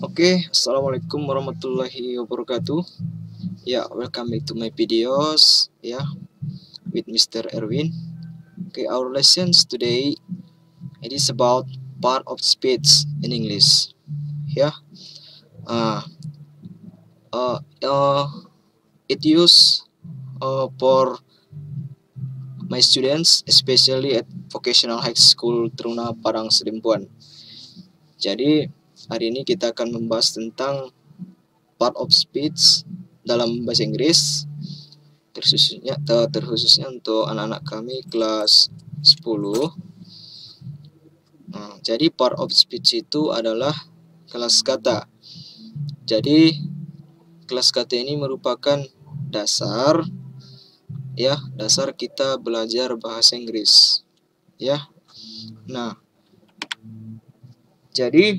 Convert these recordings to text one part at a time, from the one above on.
Oke, assalamualaikum warahmatullahi wabarakatuh. Ya, welcome back to my videos. Ya, with Mr. Erwin. Okay, our lessons today it is about part of speech in English. Ya, uh, uh, uh, it used for my students, especially at Vocational High School Truna Parang Sedempuan. Jadi hari ini kita akan membahas tentang part of speech dalam bahasa Inggris, terkhususnya untuk anak-anak kami kelas 10. Jadi part of speech itu adalah kelas kata. Jadi kelas kata ini merupakan dasar kita belajar bahasa Inggris. Ya. Nah, jadi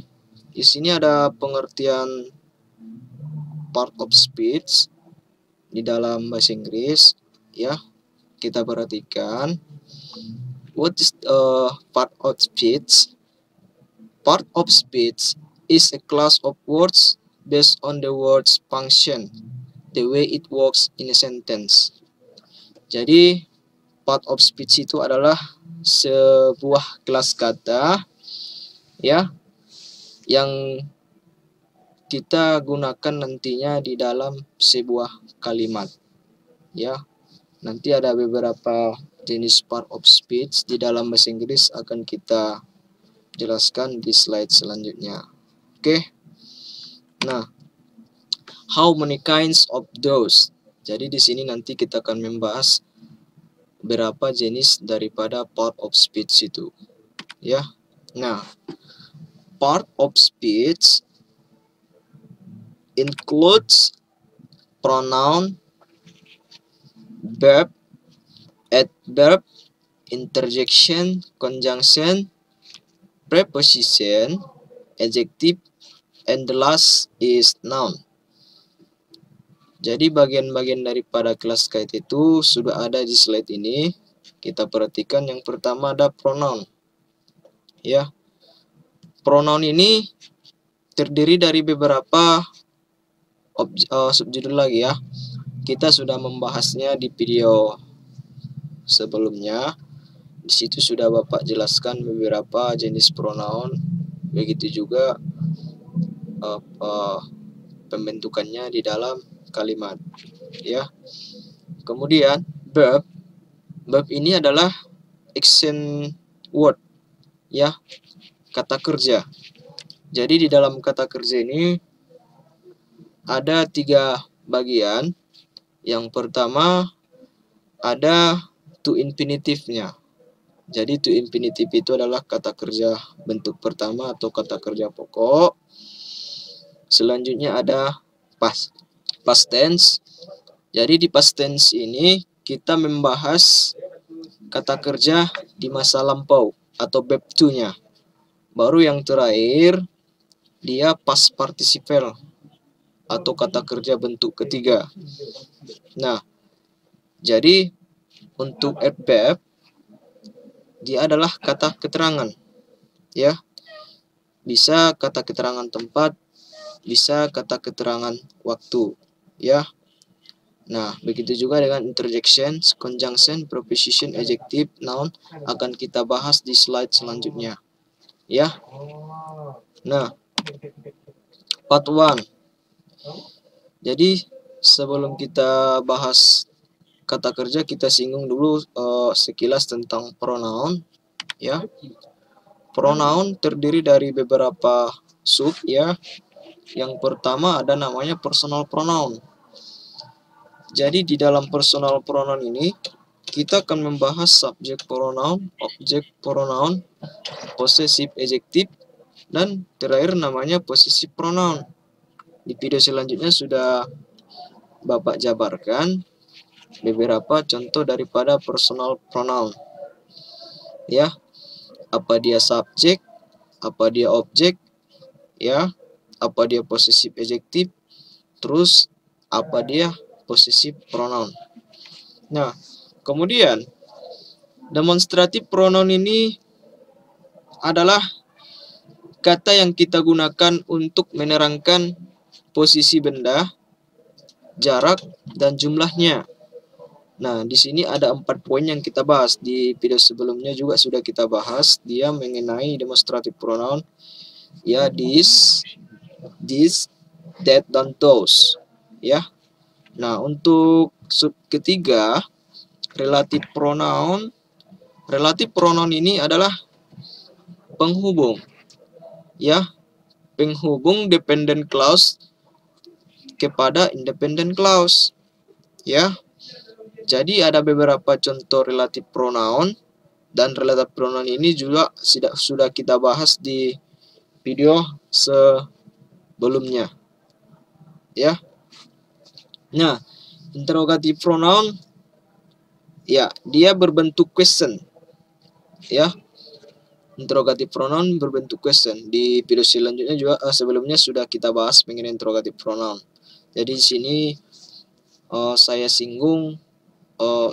di sini ada pengertian part of speech di dalam bahasa Inggris, ya. Kita perhatikan what is part of speech. Part of speech is a class of words based on the word's function, the way it works in a sentence. Jadi part of speech itu adalah sebuah kelas kata ya yang kita gunakan nantinya di dalam sebuah kalimat. Ya, nanti ada beberapa jenis part of speech di dalam bahasa Inggris akan kita jelaskan di slide selanjutnya. Oke. Nah, how many kinds of those? Jadi di sini nanti kita akan membahas berapa jenis daripada part of speech itu. Ya. Nah, part of speech includes pronoun, verb, adverb, interjection, conjunction, preposition, adjective, and the last is noun. Jadi bagian-bagian daripada kelas kait itu sudah ada di slide ini. Kita perhatikan yang pertama ada pronoun. Ya. Pronoun ini terdiri dari beberapa subjudul lagi ya. Kita sudah membahasnya di video sebelumnya. Di situ sudah Bapak jelaskan beberapa jenis pronoun. Begitu juga pembentukannya di dalam kalimat ya. Kemudian verb ini adalah action word ya, kata kerja. Jadi di dalam kata kerja ini ada 3 bagian. Yang pertama ada to infinitive-nya. Jadi to infinitive itu adalah kata kerja bentuk pertama atau kata kerja pokok. Selanjutnya ada past tense. Jadi di past tense ini kita membahas kata kerja di masa lampau atau verb to-nya. Baru yang terakhir dia past participle atau kata kerja bentuk ketiga. Nah, jadi untuk adverb dia adalah kata keterangan ya. Bisa kata keterangan tempat, bisa kata keterangan waktu ya. Nah, begitu juga dengan interjection, conjunction, preposition, adjective, noun akan kita bahas di slide selanjutnya ya. Nah, part 1. Jadi sebelum kita bahas kata kerja, kita singgung dulu sekilas tentang pronoun ya. Pronoun terdiri dari beberapa sub ya. Yang pertama ada namanya personal pronoun. Jadi di dalam personal pronoun ini kita akan membahas subject pronoun, object pronoun, possessive adjective, dan terakhir namanya possessive pronoun. Di video selanjutnya sudah Bapak jabarkan beberapa contoh daripada personal pronoun. Ya, apa dia subjek, apa dia objek, ya, apa dia possessive adjective, terus apa dia possessive pronoun. Nah, kemudian demonstrative pronoun ini adalah kata yang kita gunakan untuk menerangkan posisi benda, jarak, dan jumlahnya. Nah, di sini ada 4 poin yang kita bahas. Di video sebelumnya juga sudah kita bahas dia mengenai demonstrative pronoun, ya, this, that, dan those, ya. Nah, untuk sub ketiga, relative pronoun. Relative pronoun ini adalah penghubung, ya, penghubung dependent clause kepada independent clause, ya. Jadi ada beberapa contoh relative pronoun, dan relative pronoun ini juga sudah kita bahas di video sebelumnya, ya. Nah, interrogative pronoun, ya, dia berbentuk question, ya. Interrogative pronoun berbentuk question. Di video selanjutnya juga sebelumnya sudah kita bahas mengenai interrogative pronoun. Jadi di sini saya singgung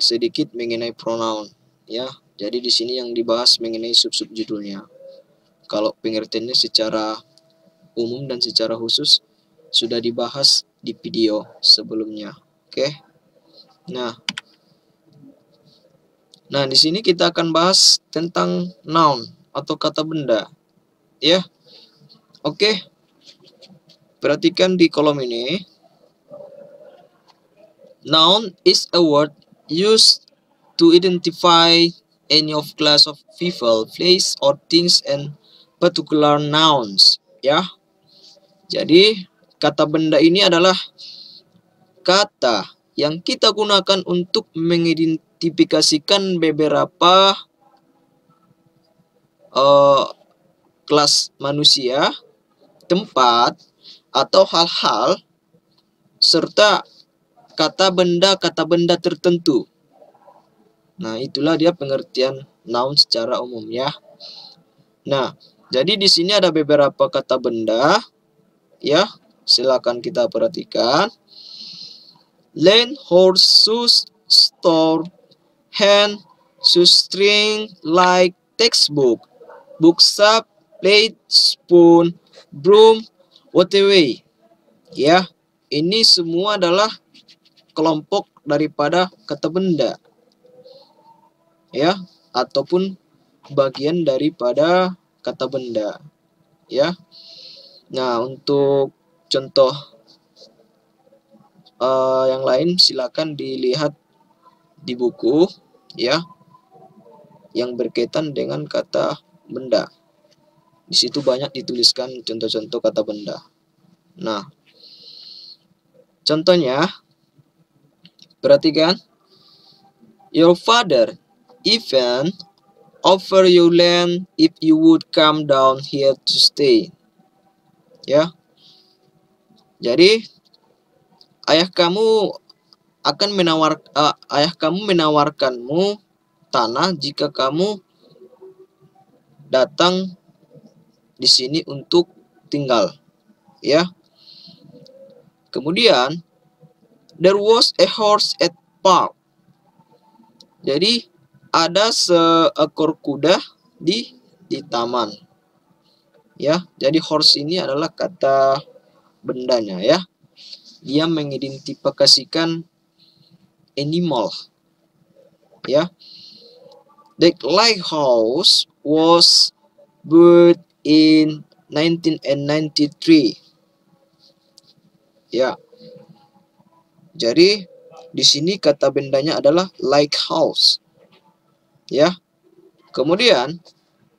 sedikit mengenai pronoun, ya. Jadi di sini yang dibahas mengenai sub-sub judulnya. Kalau pengertiannya secara umum dan secara khusus sudah dibahas di video sebelumnya. Oke. Nah, di sini kita akan bahas tentang noun atau kata benda, ya. Oke. Perhatikan di kolom ini. Noun is a word used to identify any of class of people, place, or things, and particular nouns, ya. Jadi kata benda ini adalah kata yang kita gunakan untuk mengidentifikasikan beberapa kelas manusia, tempat, atau hal-hal, serta kata benda tertentu. Nah, itulah dia pengertian noun secara umum, ya. Nah, jadi di sini ada beberapa kata benda, ya. Silakan kita perhatikan. Land, horse, shoes, store, hand, shoestring, like, textbook, bookshop, plate, spoon, broom, waterway. Ya, ini semua adalah kelompok daripada kata benda, ya, ataupun bagian daripada kata benda, ya. Nah, untuk contoh yang lain silakan dilihat di buku, ya, yang berkaitan dengan kata benda. Di situ banyak dituliskan contoh-contoh kata benda. Nah, contohnya, perhatikan. Your father even offer you land if you would come down here to stay. Ya. Jadi ayah kamu menawarkanmu tanah jika kamu datang di sini untuk tinggal, ya. Kemudian there was a horse at park. Jadi ada seekor kuda di taman, ya. Jadi horse ini adalah kata bendanya, ya. Dia mengidentifikasikan animal, ya. The lighthouse was built in 1993. Ya. Jadi di sini kata bendanya adalah lighthouse, ya. Kemudian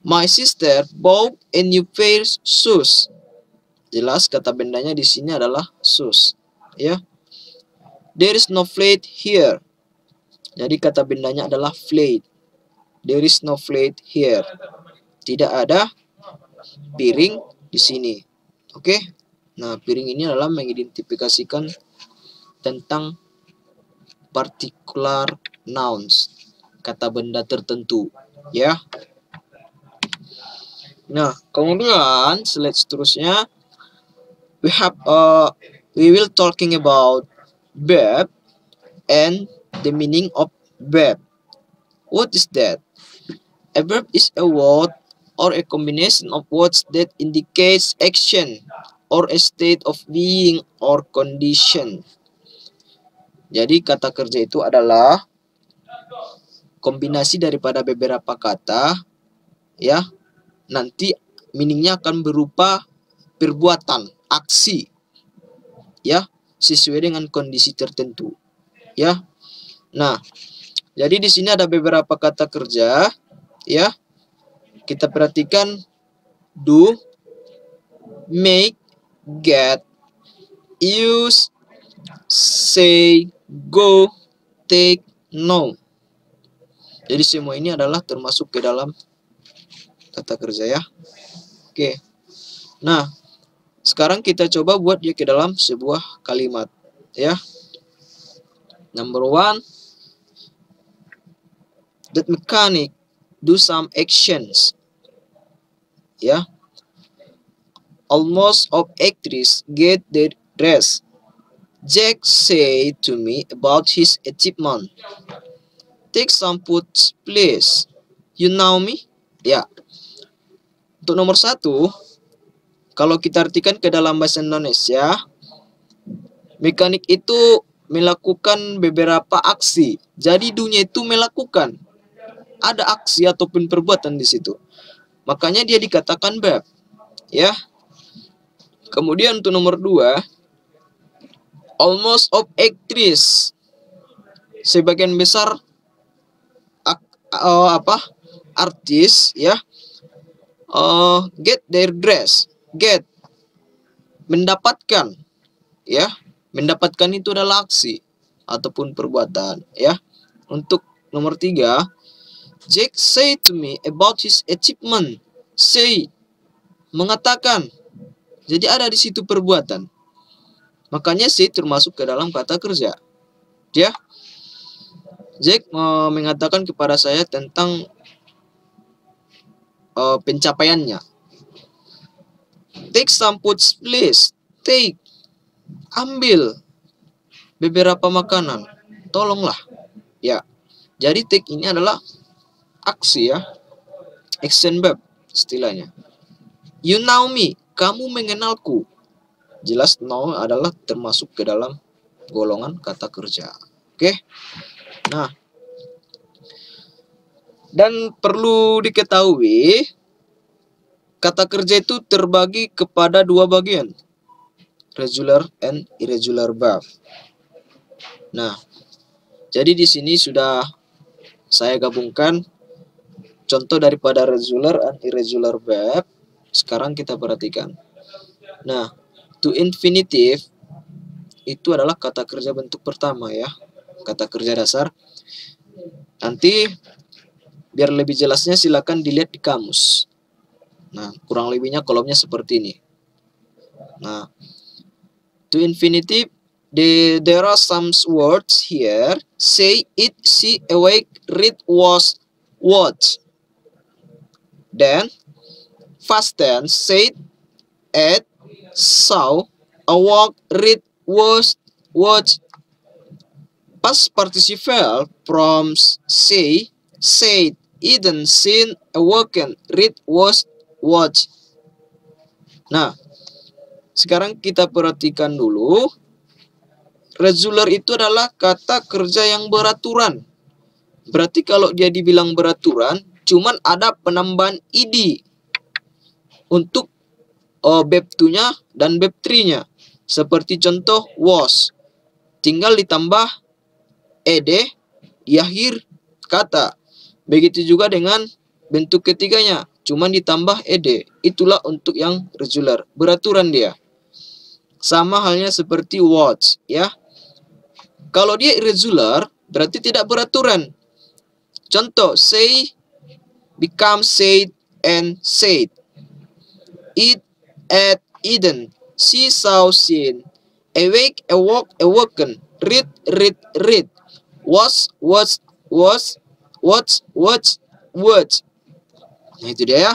my sister bought a new pair of shoes. Jelas kata bendanya di sini adalah shoes, ya. There is no plate here. Jadi kata bendanya adalah plate. There is no plate here. Tidak ada piring di sini. Oke. Nah, piring ini adalah mengidentifikasikan tentang particular nouns, kata benda tertentu, ya. Nah, kemudian slide seterusnya we will talking about verb and the meaning of verb. What is that? A verb is a word or a combination of words that indicates action or a state of being or condition. Jadi kata kerja itu adalah kombinasi daripada beberapa kata, ya. Nanti meaningnya akan berupa perbuatan, aksi, ya, sesuai dengan kondisi tertentu, ya. Nah, jadi di sini ada beberapa kata kerja, ya. Kita perhatikan do, make, get, use, say, go, take, know. Jadi semua ini adalah termasuk ke dalam kata kerja, ya. Oke. Nah, sekarang kita coba buat dia ke dalam sebuah kalimat, ya. Number one, that mechanic do some actions, ya. Almost of actress get their dress. Jack say to me about his achievement. Take some foods, please. You know me? Ya. Untuk nomor satu, kalau kita artikan ke dalam bahasa Indonesia, mekanik itu melakukan beberapa aksi. Jadi dunia itu melakukan. Ada aksi ataupun perbuatan di situ. Makanya dia dikatakan verb, ya. Kemudian untuk nomor dua, almost of actress. Sebagian besar artis, ya. Get their dress. Get, mendapatkan, ya. Mendapatkan itu adalah aksi ataupun perbuatan, ya. Untuk nomor tiga, Jack say to me about his achievement. Say, mengatakan. Jadi ada di situ perbuatan. Makanya say termasuk ke dalam kata kerja, ya. Jack mengatakan kepada saya tentang pencapaiannya. Take some foods, please. Take, ambil beberapa makanan, tolonglah, ya. Jadi take ini adalah aksi, ya, action verb istilahnya. You know me, kamu mengenalku. Jelas know adalah termasuk ke dalam golongan kata kerja. Oke. Nah, dan perlu diketahui kata kerja itu terbagi kepada dua bagian, regular and irregular verb. Nah, jadi di sini sudah saya gabungkan contoh daripada regular and irregular verb. Sekarang kita perhatikan. Nah, to infinitive itu adalah kata kerja bentuk pertama, ya. Kata kerja dasar. Nanti biar lebih jelasnya silakan dilihat di kamus. Nah, kurang lebihnya kolomnya seperti ini. Nah, to infinitive, there are some words here. Say, eat, see, awake, read, was, watch. Then, past tense, said, ate, saw, awoke, read, was, watch. Past participle from say, said, eaten, seen, awoken, read, was, watch. Nah, sekarang kita perhatikan dulu. Regular itu adalah kata kerja yang beraturan. Berarti kalau dia dibilang beraturan, cuman ada penambahan id untuk verb 2-nya dan verb 3-nya. Seperti contoh was, tinggal ditambah ed di akhir kata. Begitu juga dengan bentuk ketiganya, cuman ditambah ed. Itulah untuk yang regular, beraturan dia. Sama halnya seperti watch, ya. Kalau dia irregular, berarti tidak beraturan. Contoh, say, become, said, and said. Eat, ate, eaten. See, saw, seen. Awake, awoke, awoken. Read, read, read. Was, watch, was, watch, watch, watch. Nah, itu dia, ya.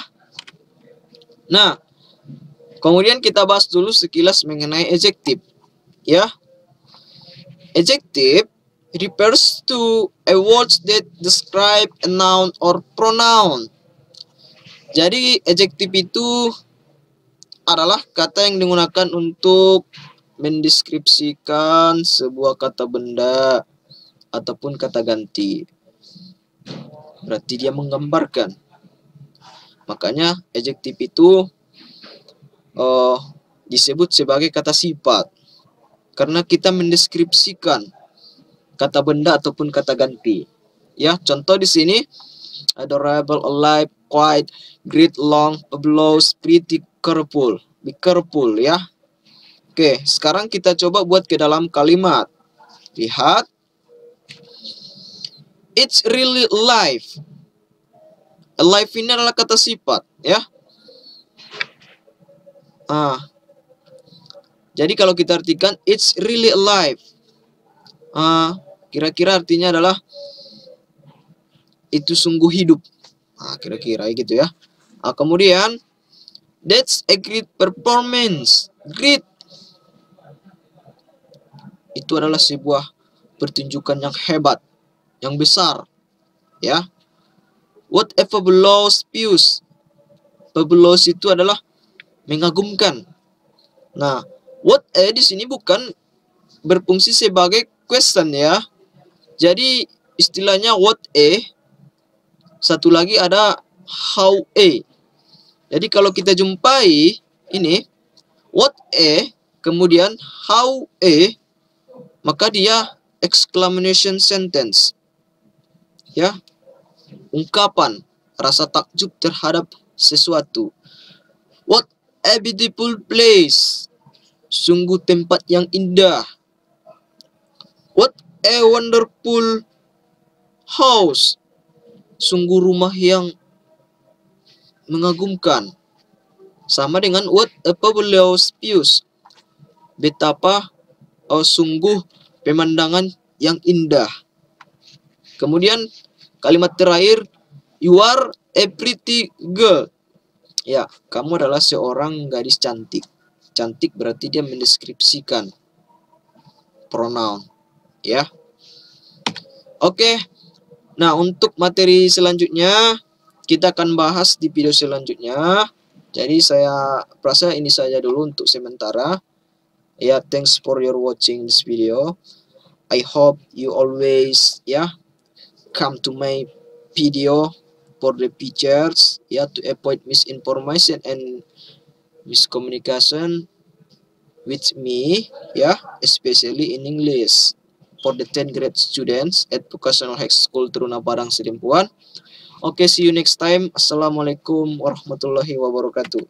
Nah, kemudian kita bahas dulu sekilas mengenai adjective, ya. Adjective refers to a word that describe a noun or pronoun. Jadi adjective itu adalah kata yang digunakan untuk mendeskripsikan sebuah kata benda ataupun kata ganti. Berarti dia menggambarkan. Makanya adjective itu disebut sebagai kata sifat. Karena kita mendeskripsikan kata benda ataupun kata ganti. Ya, contoh di sini adorable, alive, quiet, great, long, applause, pretty, colorful. Be careful ya. Oke, sekarang kita coba buat ke dalam kalimat. Lihat. It's really alive. Alive ini adalah kata sifat ya. Jadi kalau kita artikan it's really alive. Kira-kira artinya adalah itu sungguh hidup. Kira-kira gitu ya. Kemudian that's a great performance. Great itu adalah sebuah pertunjukan yang hebat, yang besar, ya. What a fabulous piece. Fabulous itu adalah mengagumkan. Nah, what a di sini bukan berfungsi sebagai question ya. Jadi istilahnya what a. Satu lagi ada how a. Jadi kalau kita jumpai ini what a kemudian how a, maka dia exclamation sentence. Ya. Ungkapan rasa takjub terhadap sesuatu. What a beautiful place. Sungguh tempat yang indah. What a wonderful house. Sungguh rumah yang mengagumkan. Sama dengan what a fabulous view. Betapa sungguh pemandangan yang indah. Kemudian kalimat terakhir, you are a pretty girl. Ya, kamu adalah seorang gadis cantik. Cantik berarti dia mendeskripsikan pronoun, ya. Oke. Nah, untuk materi selanjutnya kita akan bahas di video selanjutnya. Jadi saya rasa ini saja dulu untuk sementara. Ya, thanks for your watching this video. I hope you always come to my video for the features to avoid misinformation and miscommunication with me especially in English for the 10th grade students at Vocational High School Teruna Padang Sidempuan. Okay, see you next time. Assalamualaikum warahmatullahi wabarakatuh.